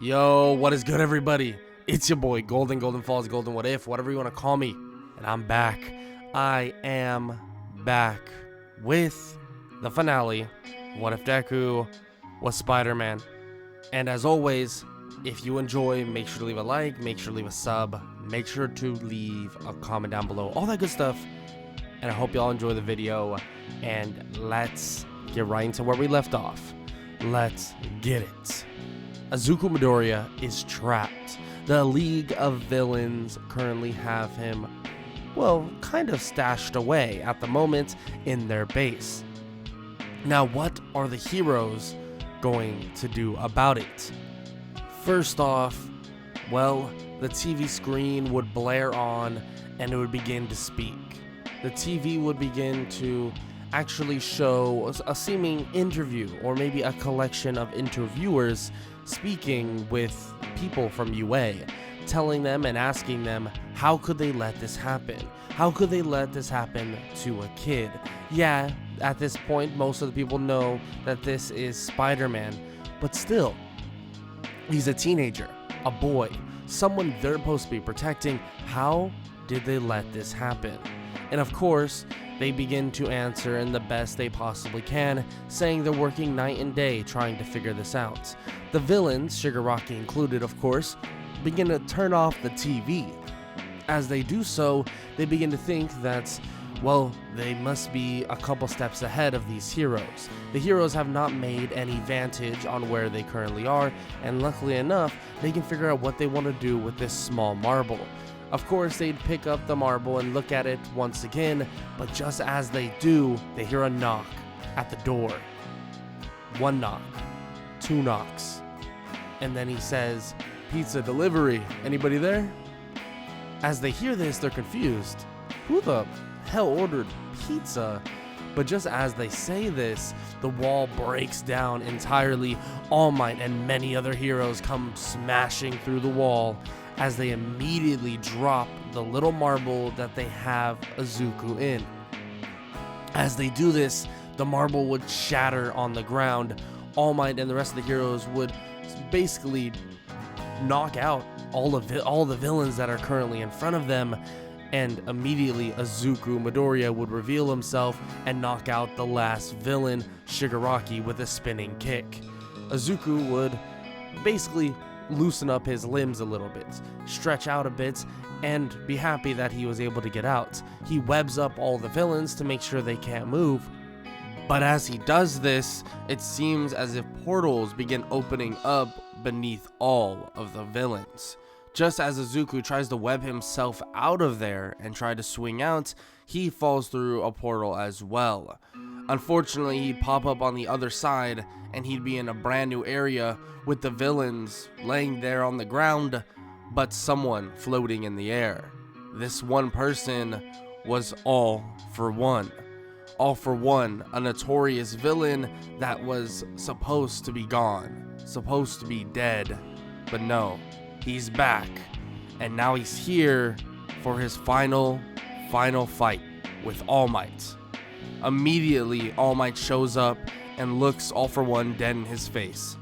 Yo, what is good, everybody? It's your boy Golden Falls, Golden What If, whatever you want to call me, and I'm back. I am back with the finale. What if Deku was Spider-Man? And as always, if you enjoy, make sure to leave a like, make sure to leave a sub, make sure to leave a comment down below, all that good stuff. And I hope y'all enjoy the video, and let's get right into where we left off. Let's get it. Izuku Midoriya is trapped. The League of Villains currently have him, well, kind of stashed away at the moment in their base. Now, what are the heroes going to do about it? First off, well, the TV screen would blare on and it would begin to speak. The TV would begin to actually show a seeming interview, or maybe a collection of interviewers speaking with people from UA, telling them and asking them how could they let this happen? How could they let this happen to a kid? Yeah, at this point, most of the people know that this is Spider-Man, but still, he's a teenager, a boy, someone they're supposed to be protecting. How did they let this happen? And of course, they begin to answer in the best they possibly can, saying they're working night and day trying to figure this out. The villains, Shigaraki included of course, begin to turn off the TV. As they do so, they begin to think that, well, they must be a couple steps ahead of these heroes. The heroes have not made any vantage on where they currently are, and luckily enough, they can figure out what they want to do with this small marble. Of course, they'd pick up the marble and look at it once again, but just as they do, they hear a knock at the door. One knock, two knocks, and then he says, "Pizza delivery, anybody there?" As they hear this, they're confused. Who the hell ordered pizza? But just as they say this, the wall breaks down entirely. All Might and many other heroes come smashing through the wall as they immediately drop the little marble that they have Izuku in. As they do this, the marble would shatter on the ground. All Might and the rest of the heroes would basically knock out all the villains that are currently in front of them, and immediately Izuku Midoriya would reveal himself and knock out the last villain, Shigaraki, with a spinning kick. Izuku would basically loosen up his limbs a little bit, stretch out a bit, and be happy that he was able to get out. He webs up all the villains to make sure they can't move, but as he does this, it seems as if portals begin opening up beneath all of the villains. Just as Izuku tries to web himself out of there and try to swing out, he falls through a portal as well. Unfortunately, he'd pop up on the other side and he'd be in a brand new area with the villains laying there on the ground, but someone floating in the air. This one person was All For One. All For One, a notorious villain that was supposed to be gone, supposed to be dead, but no, he's back, and now he's here for his final fight with All Might. Immediately, All Might shows up and looks All For One dead in his face,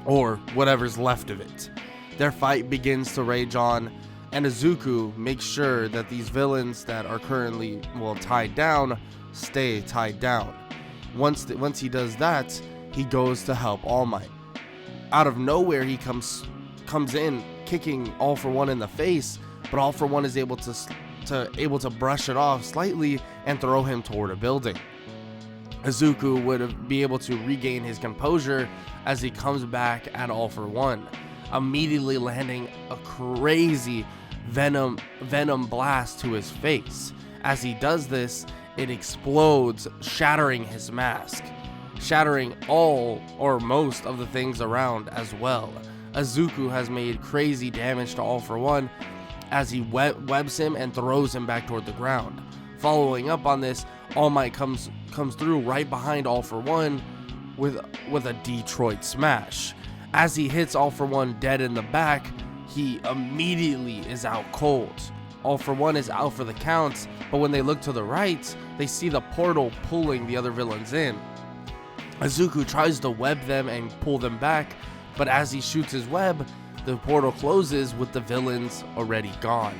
or whatever's left of it. Their fight begins to rage on, and Izuku makes sure that these villains that are currently, well, tied down, stay tied down. Once he does that, he goes to help All Might. Out of nowhere, he comes in kicking All For One in the face, but All For One is able to brush it off slightly and throw him toward a building. Izuku would be able to regain his composure as he comes back at All For One, immediately landing a crazy venom blast to his face. As he does this, it explodes, shattering his mask, shattering all or most of the things around as well. Izuku has made crazy damage to All For One as he webs him and throws him back toward the ground. Following up on this, All Might comes through right behind All For One with a Detroit smash. As he hits All For One dead in the back, he immediately is out cold. All For One is out for the count, but when they look to the right, they see the portal pulling the other villains in. Izuku tries to web them and pull them back, But as he shoots his web, the portal closes with the villains already gone.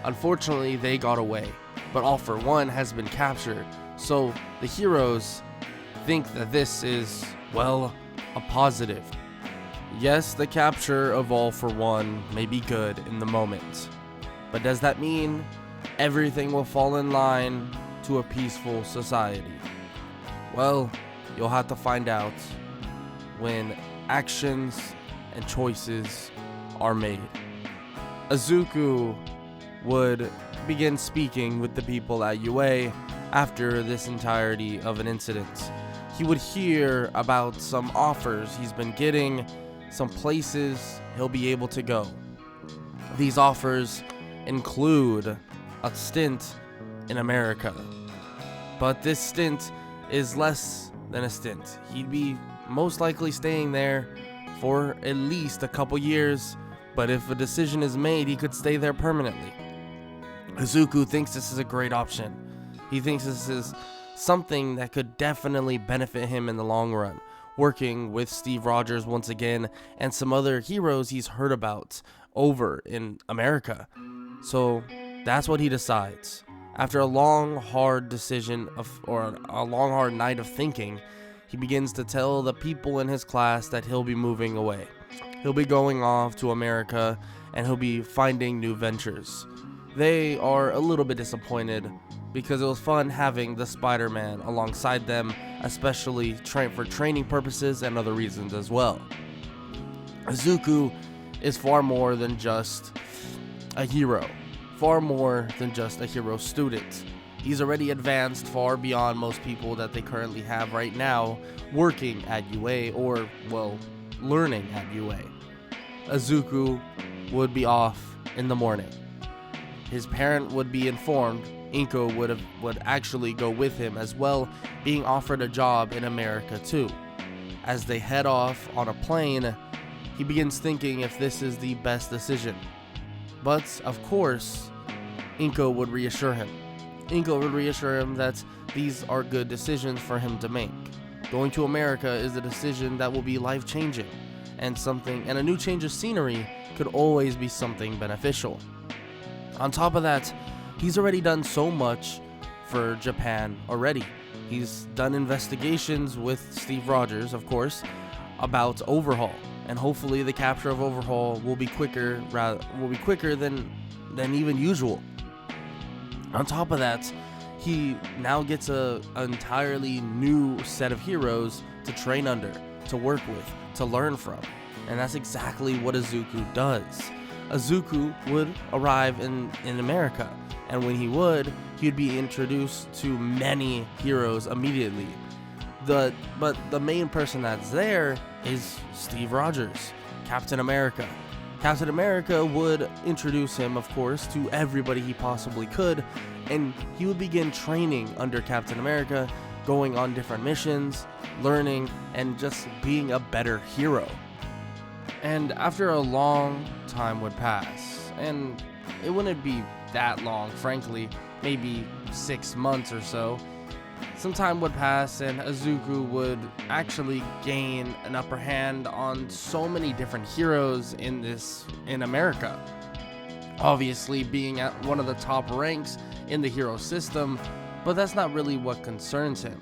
Unfortunately, they got away, but All for One has been captured, so the heroes think that this is, well, a positive. Yes, the capture of All for One may be good in the moment, but does that mean everything will fall in line to a peaceful society? Well, you'll have to find out when actions and choices are made. Izuku would begin speaking with the people at UA after this entirety of an incident. He would hear about some offers he's been getting, some places he'll be able to go. These offers include a stint in America, but this stint is less than a stint. He'd be most likely staying there for at least a couple years, but if a decision is made, he could stay there permanently. Izuku thinks this is a great option. He thinks this is something that could definitely benefit him in the long run, working with Steve Rogers once again and some other heroes he's heard about over in America. So that's what he decides. After a long, hard decision or a long, hard night of thinking, he begins to tell the people in his class that he'll be moving away. He'll be going off to America and he'll be finding new ventures. They are a little bit disappointed because it was fun having the Spider-Man alongside them, especially for training purposes and other reasons as well. Izuku is far more than just a hero, far more than just a hero student. He's already advanced far beyond most people that they currently have right now working at UA or, well, learning at UA. Izuku would be off in the morning. His parent would be informed. Inko would actually go with him as well, being offered a job in America too. As they head off on a plane, he begins thinking if this is the best decision. But, of course, Inko would reassure him. Inko would reassure him that these are good decisions for him to make. Going to America is a decision that will be life-changing, and a new change of scenery could always be something beneficial. On top of that, he's already done so much for Japan already. He's done investigations with Steve Rogers, of course, about Overhaul, and hopefully the capture of Overhaul will be quicker than even usual. On top of that, he now gets an entirely new set of heroes to train under, to work with, to learn from, and that's exactly what Izuku does. Izuku would arrive in America, and when he'd be introduced to many heroes immediately. But the main person that's there is Steve Rogers, Captain America. Captain America would introduce him, of course, to everybody he possibly could, and he would begin training under Captain America, going on different missions, learning, and just being a better hero. And after a long time would pass, and it wouldn't be that long, frankly, maybe 6 months or so, some time would pass and Izuku would actually gain an upper hand on so many different heroes in America. Obviously being at one of the top ranks in the hero system, but that's not really what concerns him.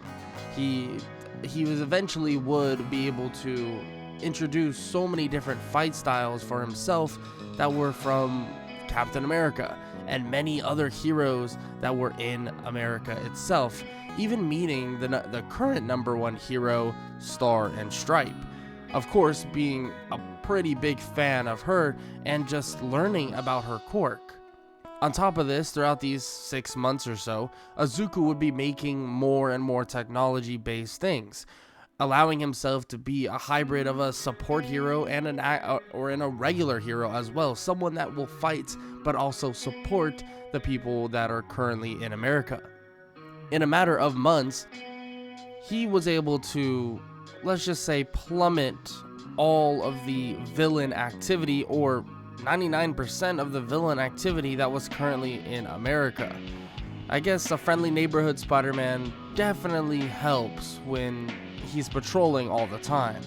He eventually would be able to introduce so many different fight styles for himself that were from Captain America and many other heroes that were in America itself, even meeting the current #1 hero, Star and Stripe. Of course, being a pretty big fan of her and just learning about her quirk. On top of this, throughout these 6 months or so, Izuku would be making more and more technology-based things, allowing himself to be a hybrid of a support hero and a regular hero as well, someone that will fight but also support the people that are currently in America. In a matter of months, he was able to, let's just say, plummet all of the villain activity, or 99% of the villain activity that was currently in America. I guess a friendly neighborhood Spider-Man definitely helps when he's patrolling all the time.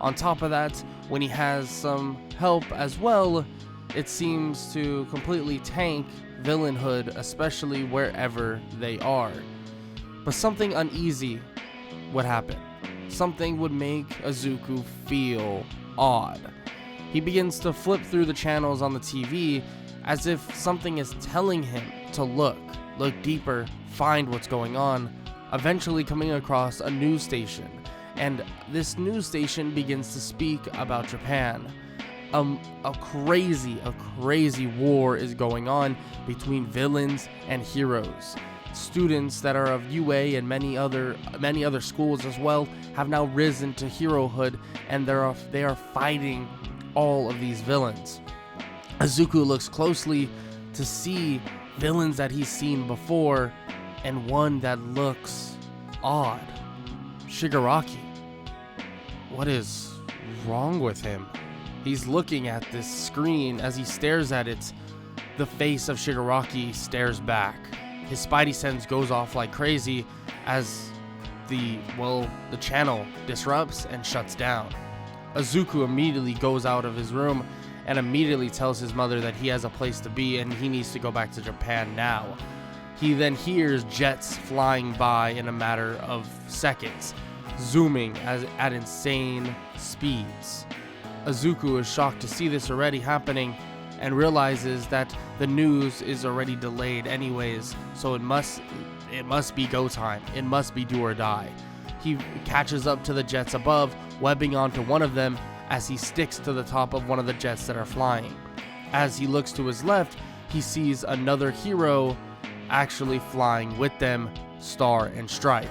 On top of that, when he has some help as well, it seems to completely tank villainhood, especially wherever they are. But something uneasy would happen. Something would make Izuku feel odd. He begins to flip through the channels on the TV as if something is telling him to look deeper, find what's going on, eventually coming across a news station. And this news station begins to speak about Japan. A crazy war is going on between villains and heroes. Students that are of UA and many other schools as well have now risen to herohood, and they are fighting all of these villains. Izuku looks closely to see villains that he's seen before, and one that looks odd. Shigaraki. What is wrong with him? He's looking at this screen. As he stares at it, the face of Shigaraki stares back. His spidey sense goes off like crazy as the channel disrupts and shuts down. Izuku immediately goes out of his room and immediately tells his mother that he has a place to be and he needs to go back to Japan now. He then hears jets flying by in a matter of seconds, zooming at insane speeds. Izuku is shocked to see this already happening and realizes that the news is already delayed anyways, so it must be go time. It must be do or die. He catches up to the jets above, webbing onto one of them as he sticks to the top of one of the jets that are flying. As he looks to his left, he sees another hero actually flying with them, Star and Stripe.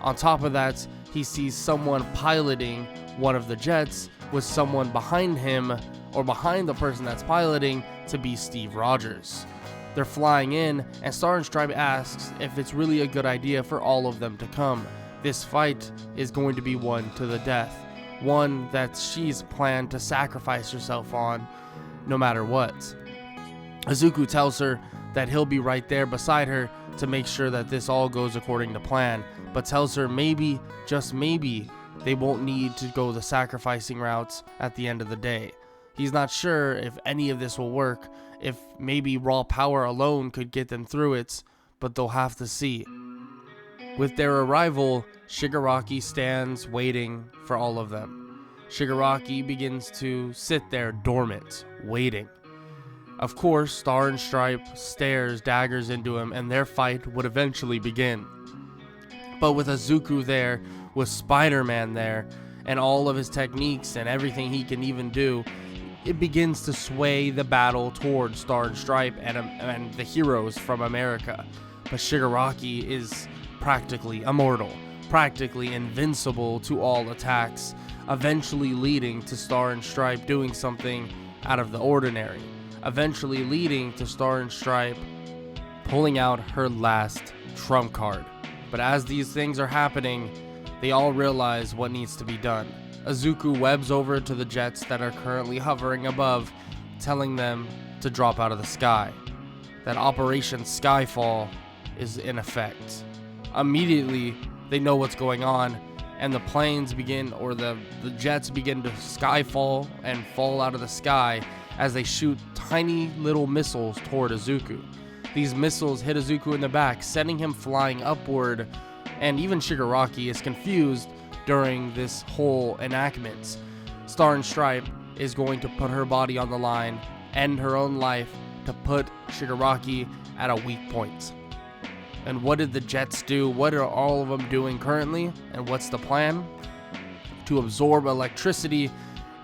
On top of that, he sees someone piloting one of the jets with someone behind him, or behind the person that's piloting, to be Steve Rogers. They're flying in, and Star and Stripe asks if it's really a good idea for all of them to come. This fight is going to be one to the death, one that she's planned to sacrifice herself on no matter what. Izuku tells her that he'll be right there beside her to make sure that this all goes according to plan, but tells her maybe, just maybe, they won't need to go the sacrificing routes at the end of the day. He's not sure if any of this will work, if maybe raw power alone could get them through it, but they'll have to see. With their arrival, Shigaraki stands waiting for all of them. Shigaraki begins to sit there dormant, waiting. Of course, Star and Stripe stares daggers into him, and their fight would eventually begin. But with Izuku there, with Spider-Man there, and all of his techniques and everything he can even do, it begins to sway the battle towards Star and Stripe and the heroes from America. But Shigaraki is practically immortal, practically invincible to all attacks, eventually leading to Star and Stripe doing something out of the ordinary, eventually leading to Star and Stripe pulling out her last trump card. But as these things are happening, they all realize what needs to be done. Izuku webs over to the jets that are currently hovering above, telling them to drop out of the sky. That Operation Skyfall is in effect. Immediately, they know what's going on, and the planes begin, or the jets begin to skyfall and fall out of the sky as they shoot tiny little missiles toward Izuku. These missiles hit Izuku in the back, sending him flying upward, and even Shigaraki is confused during this whole enactment. Star and Stripe is going to put her body on the line, end her own life, to put Shigaraki at a weak point. And what did the jets do? What are all of them doing currently? And what's the plan? To absorb electricity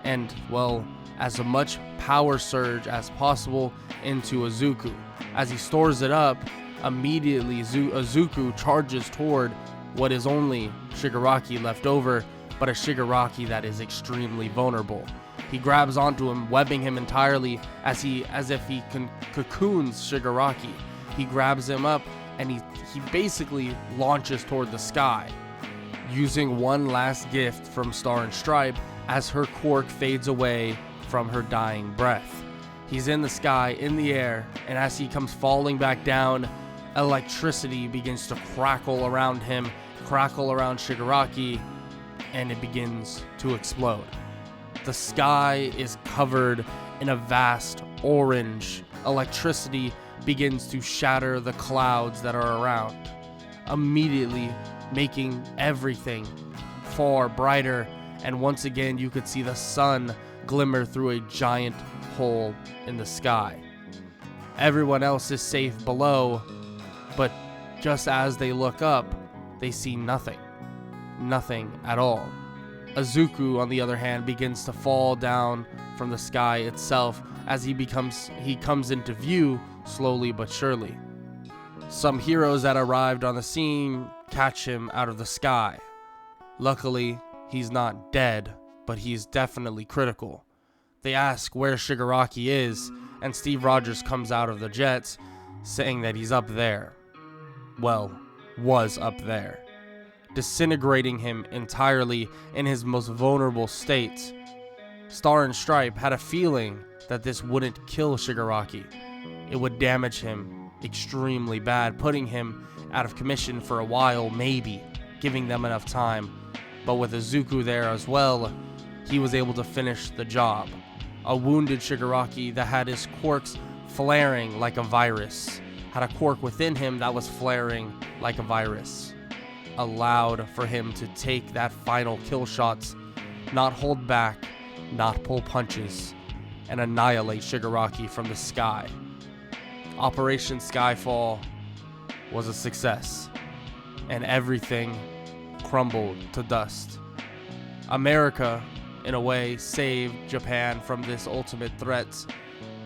and, well, as much power surge as possible into Izuku. As he stores it up, immediately Izuku charges toward what is only Shigaraki left over, but a Shigaraki that is extremely vulnerable. He grabs onto him, webbing him entirely as if he cocoons Shigaraki. He grabs him up and he basically launches toward the sky, using one last gift from Star and Stripe as her quirk fades away from her dying breath. He's in the sky, in the air, and as he comes falling back down, electricity begins to crackle around him, crackle around Shigaraki, and it begins to explode. The sky is covered in a vast orange. Electricity begins to shatter the clouds that are around, immediately making everything far brighter, and once again you could see the sun glimmer through a giant hole in the sky. Everyone else is safe below, but just as they look up, they see nothing. Nothing at all. Izuku, on the other hand, begins to fall down from the sky itself as he comes into view slowly but surely. Some heroes that arrived on the scene catch him out of the sky. Luckily, he's not dead, but he's definitely critical. They ask where Shigaraki is, and Steve Rogers comes out of the jets saying that he's up there. Well, was up there, disintegrating him entirely in his most vulnerable state. Star and Stripe had a feeling that this wouldn't kill Shigaraki. It would damage him extremely bad, putting him out of commission for a while, maybe, giving them enough time. But with Izuku there as well, he was able to finish the job. A wounded Shigaraki that had his quirks flaring like a virus, had a quirk within him that was flaring like a virus, allowed for him to take that final kill shots, not hold back, not pull punches, and annihilate Shigaraki from the sky. Operation Skyfall was a success, and everything crumbled to dust. America, in a way, saved Japan from this ultimate threat,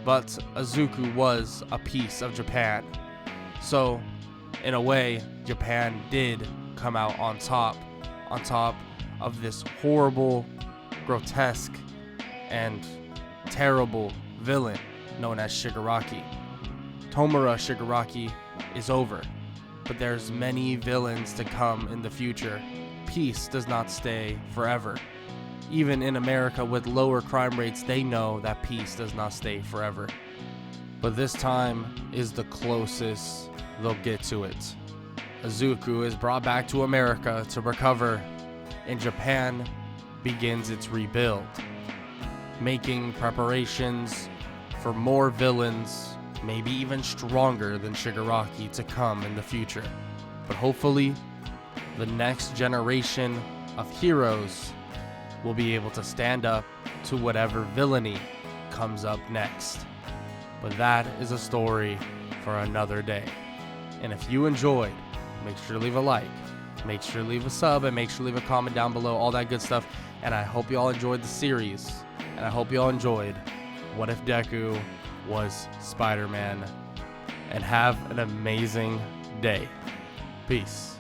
but Izuku was a piece of Japan. So, in a way, Japan did come out on top of this horrible, grotesque, and terrible villain known as Shigaraki. Tomura Shigaraki is over, but there's many villains to come in the future. Peace does not stay forever. Even in America with lower crime rates, they know that peace does not stay forever. But this time is the closest they'll get to it. Izuku is brought back to America to recover, and Japan begins its rebuild, making preparations for more villains, maybe even stronger than Shigaraki, to come in the future. But hopefully, the next generation of heroes will be able to stand up to whatever villainy comes up next. But that is a story for another day. And if you enjoyed, make sure to leave a like, make sure to leave a sub, and make sure to leave a comment down below, all that good stuff. And I hope you all enjoyed the series, and I hope you all enjoyed What If Deku Was Spider-Man, and have an amazing day. Peace.